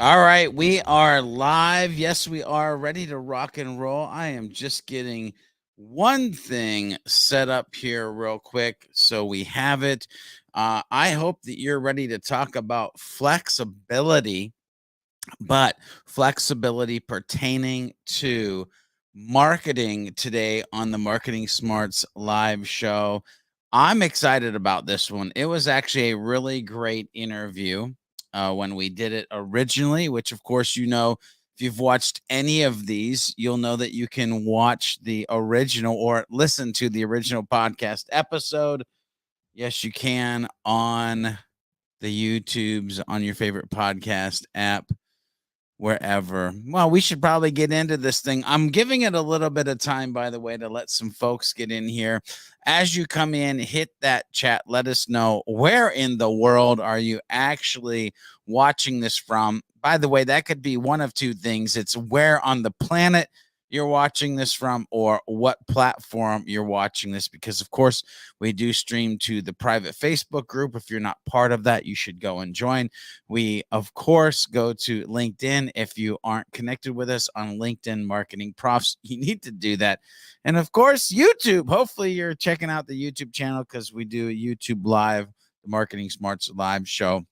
All right, we are live. Yes, we are ready to rock and roll. I am just getting one thing set up here real quick so we have it. I hope that you're ready to talk about flexibility, but flexibility pertaining to marketing today on the Marketing Smarts live show. I'm excited about this one. It was actually a really great interview when we did it originally, which, of course, if you've watched any of these, you'll know that you can watch the original or listen to the original podcast episode. Yes, you can on the YouTubes, on your favorite podcast app, wherever. Well, we should probably get into this thing. I'm giving it a little bit of time, by the way, to let some folks get in here. As you come in, hit that chat. Let us know where in the world are you actually watching this from. By the way, that could be one of two things. It's where on the planet you're watching this from or what platform you're watching this, because of course we do stream to the private Facebook group. If you're not part of that, you should go and join. We of course go to LinkedIn. If you aren't connected with us on LinkedIn Marketing Profs, you need to do that. And of course YouTube. Hopefully you're checking out the YouTube channel, because we do a YouTube live, the Marketing Smarts live show.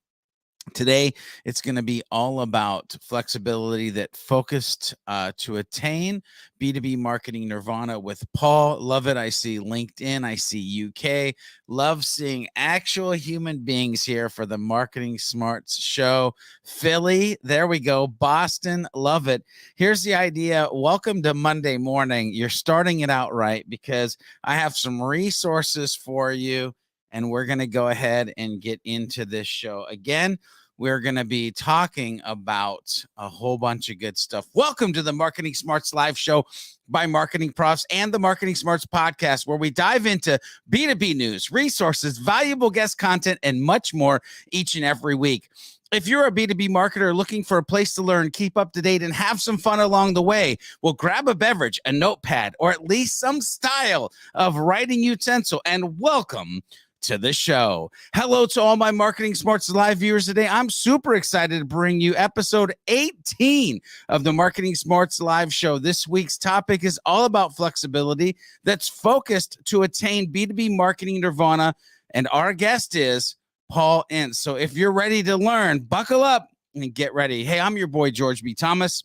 Today, it's going to be all about flexibility that focused to attain B2B marketing Nirvana with Paul. Love it. I see LinkedIn. I see UK. Love seeing actual human beings here for the Marketing Smarts show. Philly. There we go. Boston. Love it. Here's the idea. Welcome to Monday morning. You're starting it out right, because I have some resources for you. And we're going to go ahead and get into this show. Again, we're going to be talking about a whole bunch of good stuff. Welcome to the Marketing Smarts live show by MarketingProfs and the Marketing Smarts podcast, where we dive into B2B news, resources, valuable guest content, and much more each and every week. If you're a B2B marketer looking for a place to learn, keep up to date, and have some fun along the way, well, grab a beverage, a notepad, or at least some style of writing utensil, and welcome to the show. Hello to all my Marketing Smarts live viewers today. I'm super excited to bring you episode 18 of the Marketing Smarts live show. This week's topic is all about flexibility that's focused to attain B2B marketing Nirvana. And our guest is Paul Ince. So if you're ready to learn, buckle up and get ready. Hey, I'm your boy, George B. Thomas,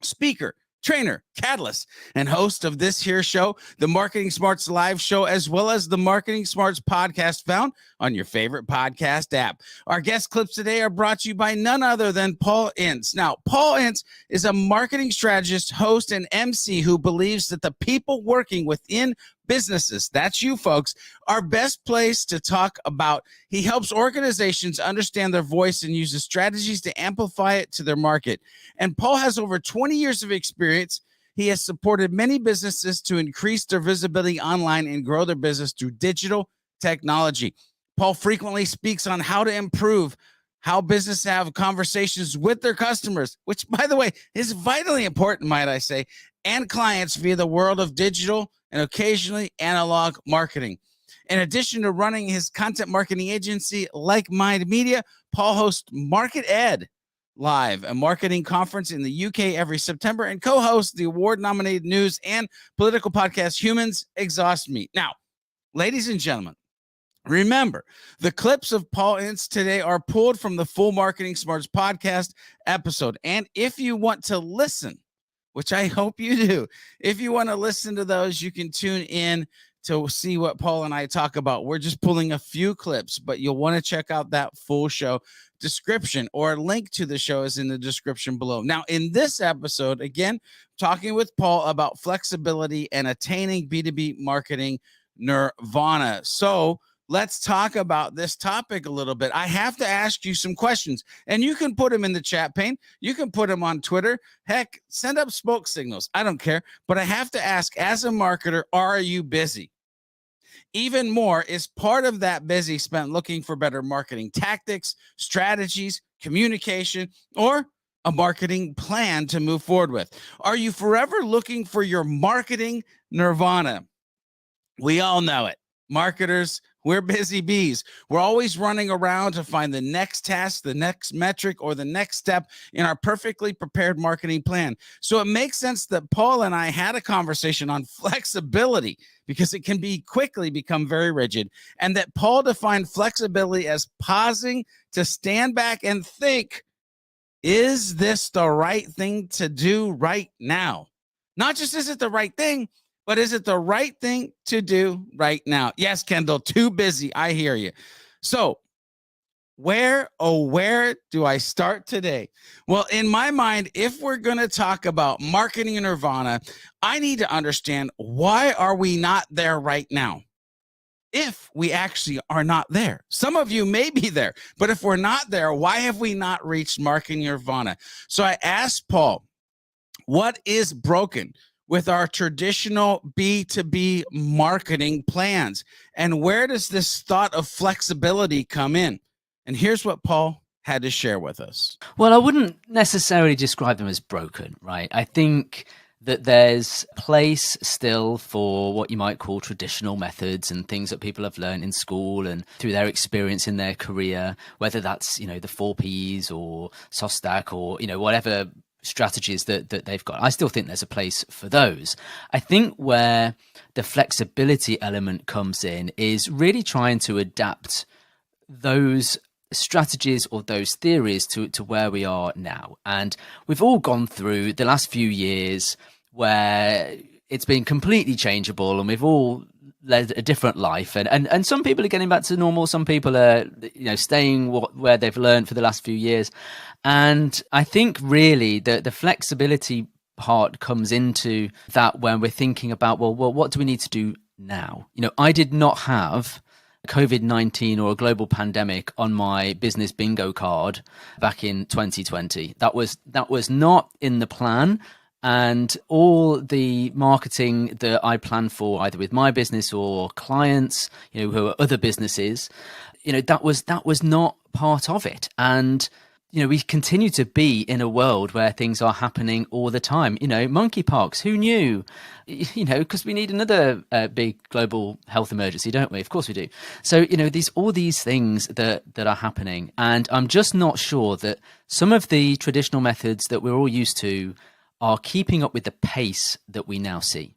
speaker, trainer, catalyst, and host of this here show, the Marketing Smarts live show, as well as the Marketing Smarts podcast found on your favorite podcast app. Our guest clips today are brought to you by none other than Paul Ince. Now, Paul Ince is a marketing strategist, host, and MC who believes that the people working within businesses, that's you folks, are best placed to talk about. He helps organizations understand their voice and uses strategies to amplify it to their market. And Paul has over 20 years of experience. He has supported many businesses to increase their visibility online and grow their business through digital technology. Paul frequently speaks on how to improve how businesses have conversations with their customers, which, by the way, is vitally important, might I say, and clients via the world of digital and occasionally analog marketing. In addition to running his content marketing agency, Like Mind Media, Paul hosts Market Ed Live, a marketing conference in the UK every September, and co-hosts the award-nominated news and political podcast Humans Exhaust Me. Now, ladies and gentlemen, remember, the clips of Paul Ince today are pulled from the full Marketing Smarts podcast episode. And if you want to listen, which I hope you do, if you want to listen to those, you can tune in to see what Paul and I talk about. We're just pulling a few clips, but you'll want to check out that full show. Description or link to the show is in the description below. Now, in this episode, again, talking with Paul about flexibility and attaining B2B marketing Nirvana. So let's talk about this topic a little bit. I have to ask you some questions, and you can put them in the chat pane. You can put them on Twitter. Heck, send up smoke signals. I don't care. But I have to ask, as a marketer, are you busy? Even more, is part of that busy spent looking for better marketing tactics, strategies, communication, or a marketing plan to move forward with? Are you forever looking for your marketing Nirvana? We all know it. Marketers, We're busy bees. We're always running around to find the next task, the next metric, or the next step in our perfectly prepared marketing plan. So it makes sense that Paul and I had a conversation on flexibility, because it can quickly become very rigid, and that Paul defined flexibility as pausing to stand back and think, is this the right thing to do right now? Not just is it the right thing, but is it the right thing to do right now? Yes, Kendall, too busy. I hear you. So where do I start today? Well, in my mind, if we're going to talk about marketing in Nirvana, I need to understand, why are we not there right now? If we actually are not there. Some of you may be there, but if we're not there, why have we not reached marketing Nirvana? So I asked Paul, what is broken with our traditional B2B marketing plans? And where does this thought of flexibility come in? And here's what Paul had to share with us. Well, I wouldn't necessarily describe them as broken, right? I think that there's place still for what you might call traditional methods and things that people have learned in school and through their experience in their career, whether that's, the 4Ps or soft stack or, whatever strategies that they've got. I still think there's a place for those. I think where the flexibility element comes in is really trying to adapt those strategies or those theories to where we are now. And we've all gone through the last few years where it's been completely changeable, and we've all led a different life, and some people are getting back to normal, some people are staying where they've learned for the last few years. And I think really the flexibility part comes into that when we're thinking about, well, what do we need to do now? I did not have COVID-19 or a global pandemic on my business bingo card back in 2020. That was not in the plan. And all the marketing that I planned for, either with my business or clients, who are other businesses, that was not part of it. And we continue to be in a world where things are happening all the time. Monkeypox, who knew? Because we need another big global health emergency, don't we? Of course we do. So, all these things that are happening. And I'm just not sure that some of the traditional methods that we're all used to are keeping up with the pace that we now see.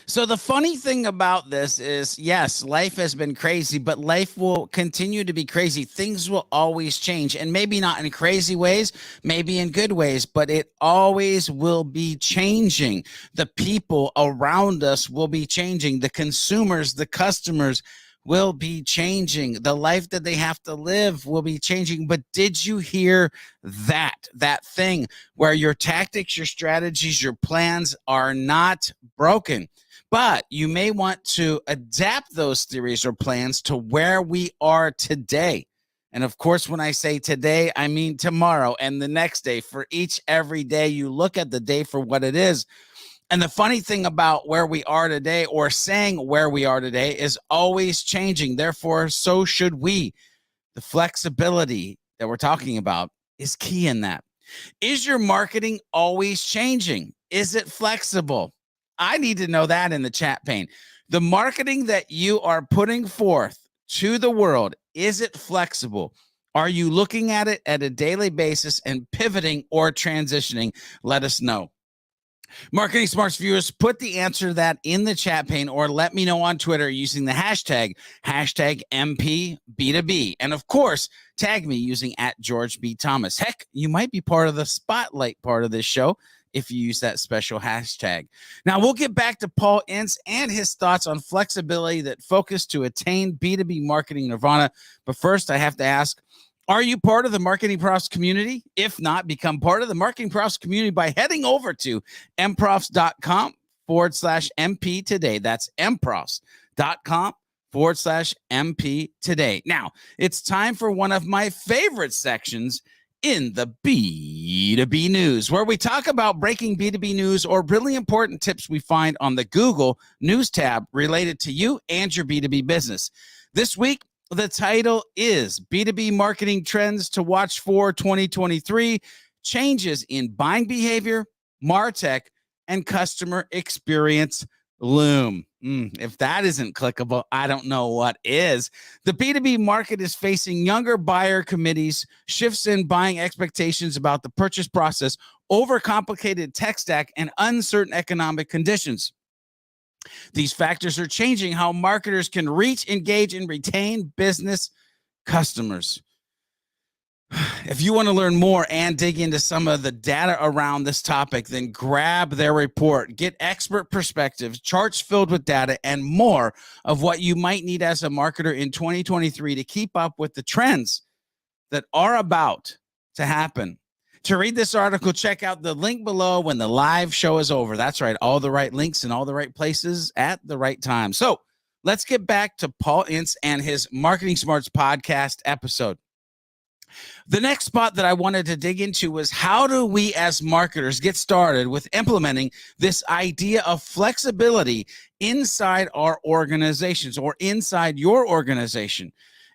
So the funny thing about this is, yes, life has been crazy, but life will continue to be crazy. Things will always change, and maybe not in crazy ways, maybe in good ways, but it always will be changing. The people around us will be changing. The consumers, the customers will be changing. The life that they have to live will be changing. But did you hear that thing where your tactics, your strategies, your plans are not broken? But you may want to adapt those theories or plans to where we are today. And of course, when I say today, I mean tomorrow and the next day. For every day, you look at the day for what it is. And the funny thing about where we are today, or saying where we are today, is always changing. Therefore, so should we. The flexibility that we're talking about is key in that. Is your marketing always changing? Is it flexible? I need to know that in the chat pane. The marketing that you are putting forth to the world, is it flexible? Are you looking at it at a daily basis and pivoting or transitioning? Let us know. Marketing Smarts viewers, put the answer to that in the chat pane, or let me know on Twitter using the hashtag MPB2B. And of course, tag me using @GeorgeB. Heck, you might be part of the spotlight part of this show if you use that special hashtag. Now, we'll get back to Paul Ince and his thoughts on flexibility that focus to attain B2B marketing nirvana. But first, I have to ask, are you part of the MarketingProfs community? If not, become part of the MarketingProfs community by heading over to mprofs.com/MP today. That's mprofs.com/MP today. Now, it's time for one of my favorite sections in the B2B news, where we talk about breaking B2B news or really important tips we find on the Google News tab related to you and your B2B business. This week, the title is B2B Marketing Trends to Watch for 2023, Changes in Buying Behavior, MarTech, and Customer Experience Loom. If that isn't clickable, I don't know what is. The B2B market is facing younger buyer committees, shifts in buying expectations about the purchase process, overcomplicated tech stack, and uncertain economic conditions. These factors are changing how marketers can reach, engage, and retain business customers. If you want to learn more and dig into some of the data around this topic, then grab their report, get expert perspectives, charts filled with data, and more of what you might need as a marketer in 2023 to keep up with the trends that are about to happen. To read this article, check out the link below when the live show is over. That's right, all the right links in all the right places at the right time. So let's get back to Paul Ince and his Marketing Smarts podcast episode. The next spot that I wanted to dig into was how do we as marketers get started with implementing this idea of flexibility inside our organizations or inside your organization?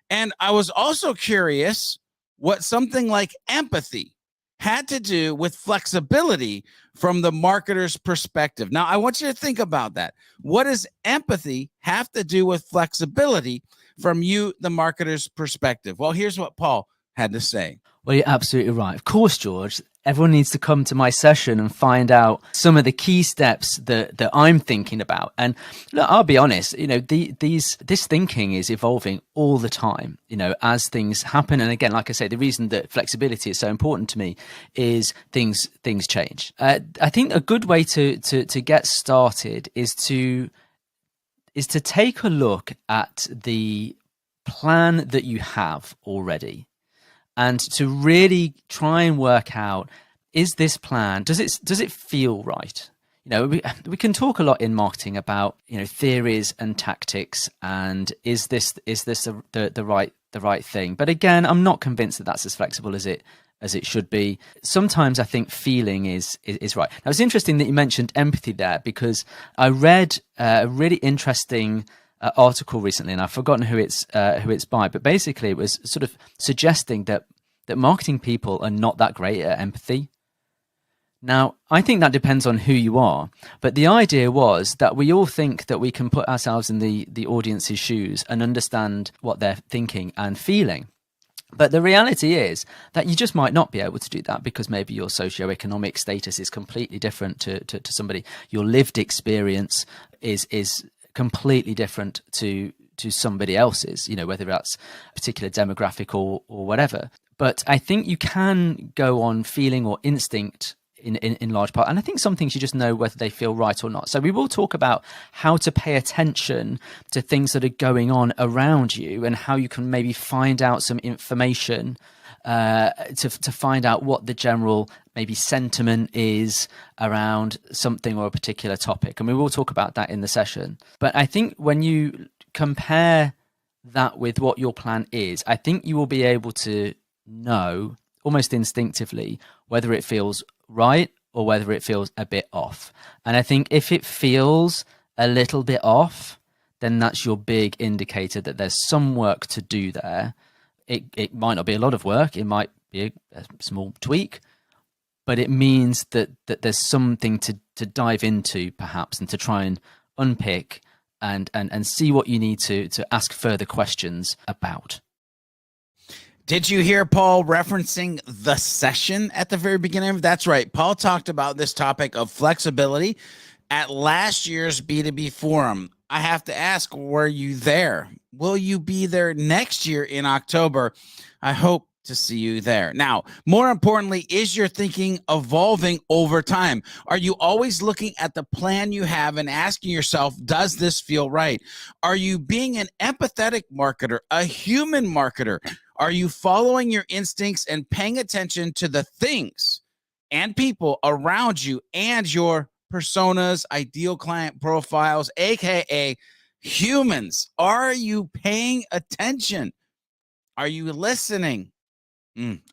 And I was also curious what something like empathy had to do with flexibility from the marketer's perspective. Now, I want you to think about that. What does empathy have to do with flexibility from you, the marketer's perspective? Well, here's what Paul had to say. Well, you're absolutely right. Of course, George, everyone needs to come to my session and find out some of the key steps that I'm thinking about. And look, I'll be honest, this thinking is evolving all the time, as things happen. And again, like I say, the reason that flexibility is so important to me is things change. I think a good way to get started is to take a look at the plan that you have already, and to really try and work out, is this plan, does it feel right? We can talk a lot in marketing about, theories and tactics, and is this the right thing? But again, I'm not convinced that that's as flexible as it should be. Sometimes I think feeling is right. Now, it's interesting that you mentioned empathy there, because I read a really interesting article recently, and I've forgotten who it's by, but basically it was sort of suggesting that marketing people are not that great at empathy. Now, I think that depends on who you are, but the idea was that we all think that we can put ourselves in the audience's shoes and understand what they're thinking and feeling. But the reality is that you just might not be able to do that, because maybe your socioeconomic status is completely different to somebody. Your lived experience is completely different to somebody else's, whether that's a particular demographic or whatever. But I think you can go on feeling or instinct in large part. And I think some things you just know whether they feel right or not. So we will talk about how to pay attention to things that are going on around you, and how you can maybe find out some information to find out what the general maybe sentiment is around something or a particular topic. And we will talk about that in the session. But I think when you compare that with what your plan is, I think you will be able to know almost instinctively whether it feels right or whether it feels a bit off. And I think if it feels a little bit off, then that's your big indicator that there's some work to do there. It might not be a lot of work, it might be a small tweak, but it means that there's something to dive into perhaps, and to try and unpick and see what you need to ask further questions about. Did you hear Paul referencing the session at the very beginning? That's right. Paul talked about this topic of flexibility at last year's B2B forum. I have to ask, were you there? Will you be there next year in October? I hope to see you there. Now, more importantly, is your thinking evolving over time? Are you always looking at the plan you have and asking yourself, does this feel right? Are you being an empathetic marketer, a human marketer? Are you following your instincts and paying attention to the things and people around you and your personas, ideal client profiles, aka humans? Are you paying attention? Are you listening?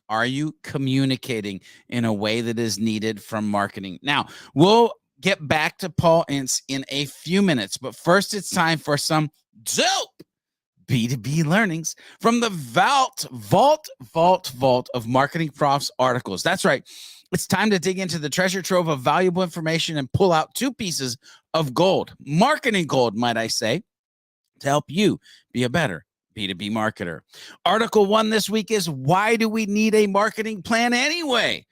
Are you communicating in a way that is needed from marketing? Now, we'll get back to Paul Ince in a few minutes, but first it's time for some dope B2B learnings from the vault of MarketingProfs articles. That's right. It's time to dig into the treasure trove of valuable information and pull out two pieces of gold, marketing gold, might I say, to help you be a better B2B marketer. Article 1 this week is Why Do We Need a Marketing Plan Anyway?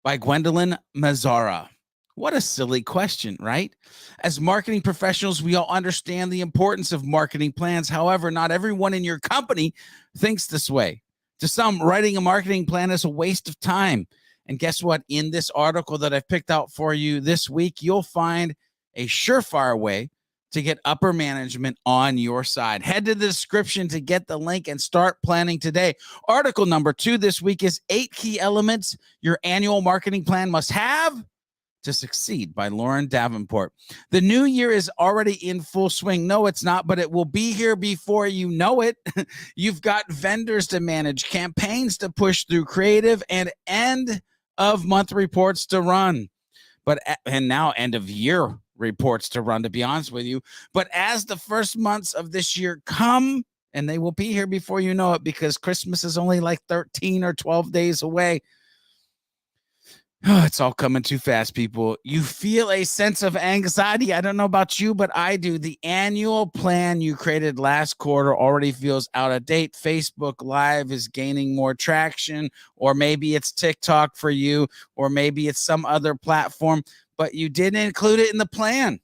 By Gwendolyn Mazzara. What a silly question, right? As marketing professionals, we all understand the importance of marketing plans. However, not everyone in your company thinks this way. To some, writing a marketing plan is a waste of time. And guess what? In this article that I've picked out for you this week, you'll find a surefire way to get upper management on your side. Head to the description to get the link and start planning today. Article number 2 this week is 8 Key Elements Your Annual Marketing Plan Must Have to Succeed by Lauren Davenport. The new year is already in full swing. No, it's not, but it will be here before you know it. You've got vendors to manage, campaigns to push through, creative and end of month reports to run. And now end of year reports to run, to be honest with you. But as the first months of this year come, and they will be here before you know it, because Christmas is only like 13 or 12 days away. Oh, it's all coming too fast, people. You feel a sense of anxiety. I don't know about you, but I do. The annual plan you created last quarter already feels out of date. Facebook Live is gaining more traction, or maybe it's TikTok for you, or maybe it's some other platform, but you didn't include it in the plan.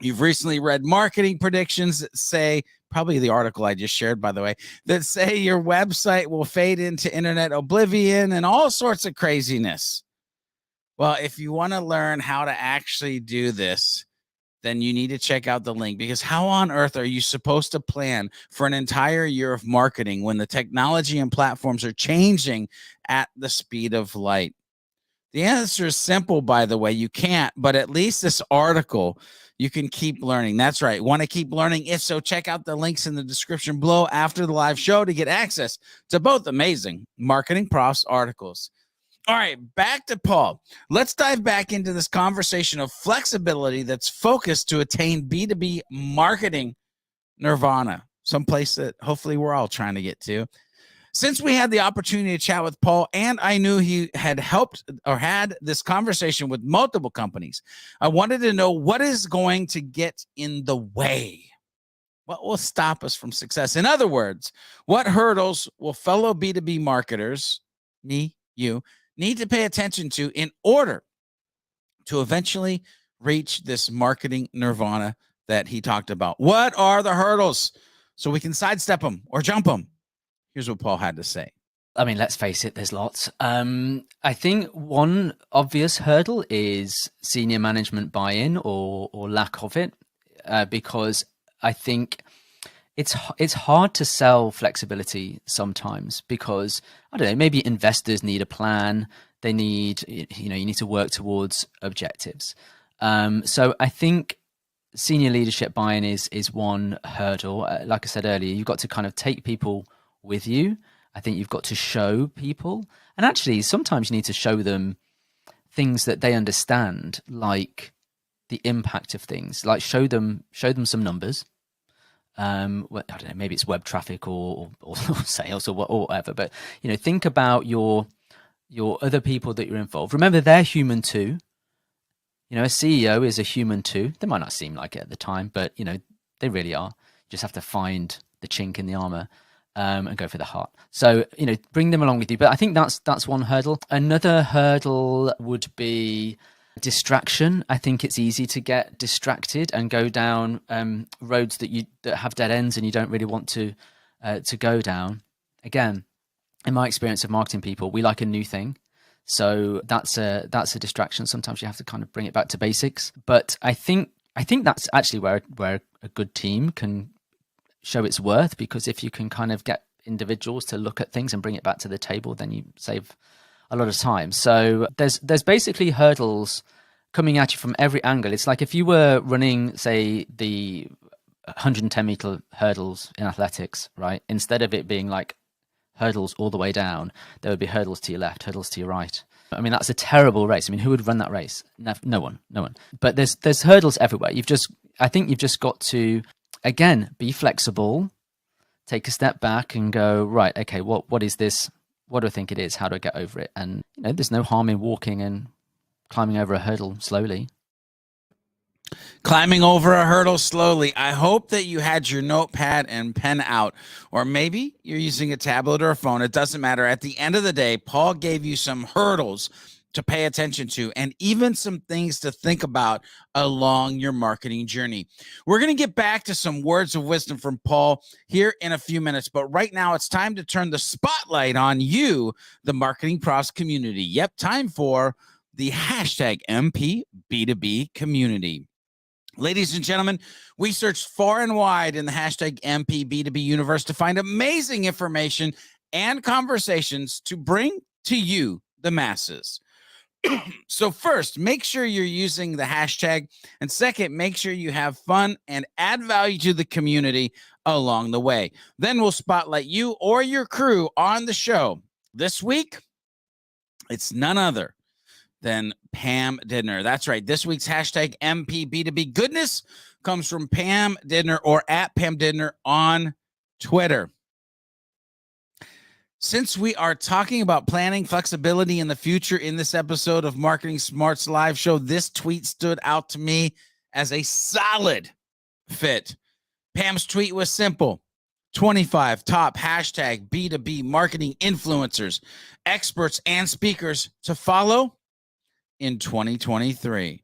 You've recently read marketing predictions that say, probably the article I just shared, by the way, that say your website will fade into internet oblivion and all sorts of craziness. Well, if you want to learn how to actually do this, then you need to check out the link, because how on earth are you supposed to plan for an entire year of marketing when the technology and platforms are changing at the speed of light? The answer is simple, by the way. You can't, but at least this article, you can keep learning. That's right. Want to keep learning? If so, check out the links in the description below after the live show to get access to both amazing MarketingProfs articles. All right, back to Paul. Let's dive back into this conversation of flexibility that's focused to attain B2B marketing Nirvana, someplace that hopefully we're all trying to get to. Since we had the opportunity to chat with Paul, and I knew he had helped or had this conversation with multiple companies, I wanted to know what is going to get in the way. What will stop us from success? In other words, what hurdles will fellow B2B marketers, me, you, need to pay attention to in order to eventually reach this marketing nirvana that he talked about? What are the hurdles so we can sidestep them or jump them? Here's what Paul had to say. I mean, let's face it, there's lots. I think one obvious hurdle is senior management buy-in or lack of it, because I think it's hard to sell flexibility sometimes, because, I don't know, maybe investors need a plan. They need, you need to work towards objectives. So I think senior leadership buy-in is one hurdle. Like I said earlier, you've got to kind of take people with you. I think you've got to show people, and actually sometimes you need to show them things that they understand, like the impact of things, like show them some numbers. I don't know, maybe it's web traffic or sales or whatever, but think about your other people that you're involved. Remember, they're human too. A CEO is a human too. They might not seem like it at the time, but they really are. You just have to find the chink in the armor and go for the heart. So bring them along with you. But I think that's one hurdle. Another hurdle would be distraction. I think it's easy to get distracted and go down roads that have dead ends and you don't really want to go down. Again, in my experience of marketing people, we like a new thing. So that's a distraction. Sometimes you have to kind of bring it back to basics. But I think that's actually where a good team can show its worth, because if you can kind of get individuals to look at things and bring it back to the table, then you save a lot of time. So there's basically hurdles coming at you from every angle. It's like if you were running, say, the 110-meter hurdles in athletics, right? Instead of it being like hurdles all the way down, there would be hurdles to your left, hurdles to your right. I mean, that's a terrible race. I mean, who would run that race? No one. But there's hurdles everywhere. I think you've just got to, again, be flexible, take a step back and go, right, okay, what is this? What do I think it is? How do I get over it? And there's no harm in walking and climbing over a hurdle slowly. Climbing over a hurdle slowly. I hope that you had your notepad and pen out, or maybe you're using a tablet or a phone. It doesn't matter. At the end of the day, Paul gave you some hurdles to pay attention to and even some things to think about along your marketing journey. We're going to get back to some words of wisdom from Paul here in a few minutes, but right now it's time to turn the spotlight on you, the Marketing Profs community. Yep, time for the hashtag MP B2B community. Ladies and gentlemen, we searched far and wide in the hashtag MPB2B universe to find amazing information and conversations to bring to you, the masses. So first, make sure you're using the hashtag. And second, make sure you have fun and add value to the community along the way. Then we'll spotlight you or your crew on the show. This week, it's none other than Pam Didner. That's right. This week's hashtag MPB2B goodness comes from Pam Didner, or at Pam Didner on Twitter. Since we are talking about planning flexibility in the future in this episode of Marketing Smarts live show, this tweet stood out to me as a solid fit. Pam's tweet was simple: 25 top hashtag B2B marketing influencers, experts, and speakers to follow in 2023.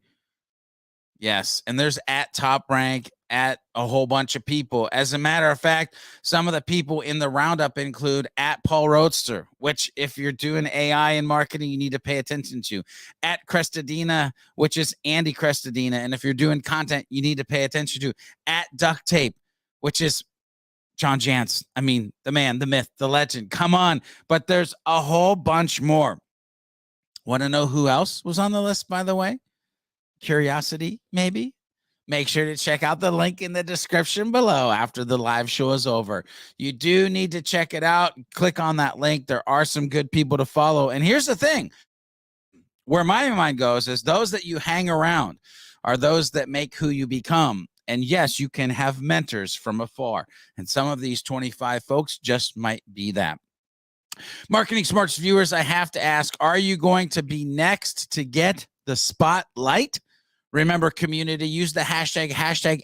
Yes, and there's at Top Rank, at a whole bunch of people. As a matter of fact, some of the people in the roundup include at Paul Roadster, which if you're doing AI and marketing, you need to pay attention to. At Crestadina, which is Andy Crestadina, and if you're doing content, you need to pay attention to. At Duct Tape, which is John Jantz. I mean, the man, the myth, the legend. Come on. But there's a whole bunch more. Want to know who else was on the list, by the way? Curiosity, maybe? Make sure to check out the link in the description below after the live show is over. You do need to check it out. Click on that link. There are some good people to follow. And here's the thing. Where my mind goes is those that you hang around are those that make who you become. And yes, you can have mentors from afar. And some of these 25 folks just might be that. Marketing Smarts viewers, I have to ask, are you going to be next to get the spotlight? Remember, community, use the hashtag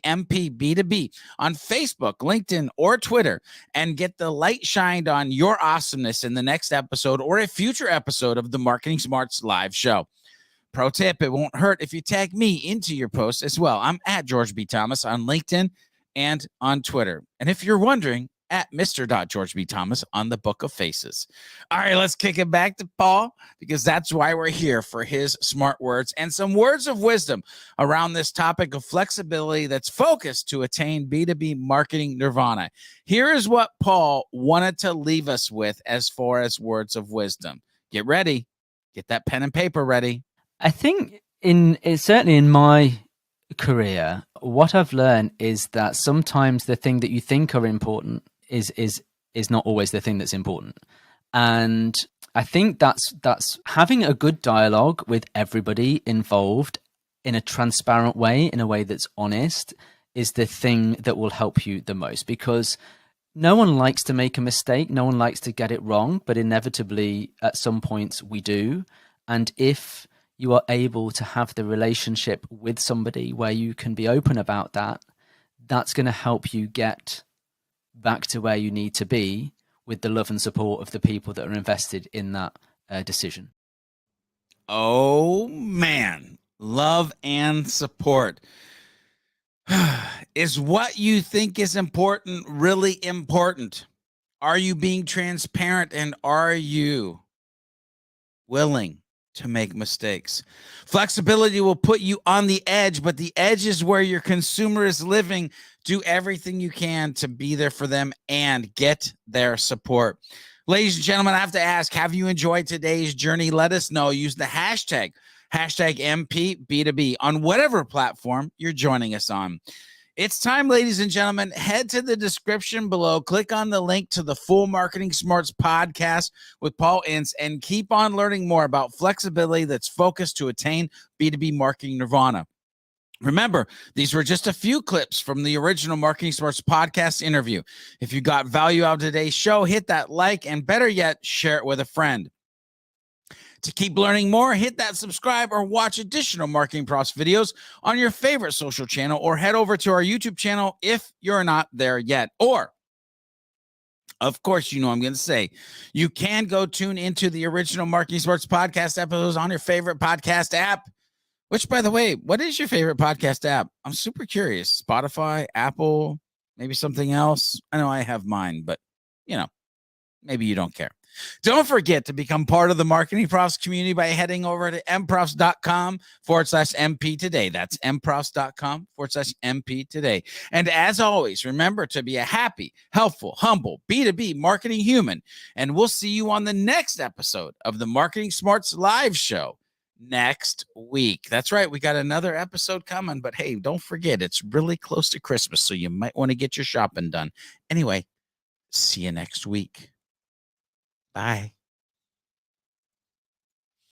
MPB2B on Facebook, LinkedIn, or Twitter and get the light shined on your awesomeness in the next episode or a future episode of the Marketing Smarts live show. Pro tip, it won't hurt if you tag me into your post as well. I'm at George B. Thomas on LinkedIn and on Twitter. And if you're wondering, at Mr. George B. Thomas on the Book of Faces. All right, let's kick it back to Paul, because that's why we're here, for his smart words and some words of wisdom around this topic of flexibility that's focused to attain B2B marketing nirvana. Here is what Paul wanted to leave us with as far as words of wisdom. Get ready. Get that pen and paper ready. I think certainly in my career, what I've learned is that sometimes the thing that you think are important is not always the thing that's important. And I think that's having a good dialogue with everybody involved in a transparent way, in a way that's honest, is the thing that will help you the most, because no one likes to make a mistake. No one likes to get it wrong, but inevitably at some points we do. And if you are able to have the relationship with somebody where you can be open about that, that's going to help you get back to where you need to be with the love and support of the people that are invested in that decision. Oh, man. Love and support. Is what you think is important really important? Are you being transparent, and are you willing to make mistakes? Flexibility will put you on the edge, but the edge is where your consumer is living. Do everything you can to be there for them and get their support. Ladies and gentlemen, I have to ask, have you enjoyed today's journey? Let us know. Use the hashtag MPB2B on whatever platform you're joining us on. It's time, ladies and gentlemen. Head to the description below. Click on the link to the full Marketing Smarts podcast with Paul Ince and keep on learning more about flexibility that's focused to attain B2B marketing nirvana. Remember, these were just a few clips from the original Marketing Smarts podcast interview. If you got value out of today's show, hit that like, and better yet, share it with a friend. To keep learning more, hit that subscribe or watch additional Marketing Profs videos on your favorite social channel, or head over to our YouTube channel if you're not there yet. Or, of course, you know I'm going to say, you can go tune into the original Marketing Sports podcast episodes on your favorite podcast app. Which, by the way, what is your favorite podcast app? I'm super curious. Spotify, Apple, maybe something else. I know I have mine, but, maybe you don't care. Don't forget to become part of the Marketing Profs community by heading over to mprofs.com/MP today. That's mprofs.com/MP today. And as always, remember to be a happy, helpful, humble B2B marketing human. And we'll see you on the next episode of the Marketing Smarts live show next week. That's right. We got another episode coming, but hey, don't forget, it's really close to Christmas, so you might want to get your shopping done. Anyway, see you next week. Bye.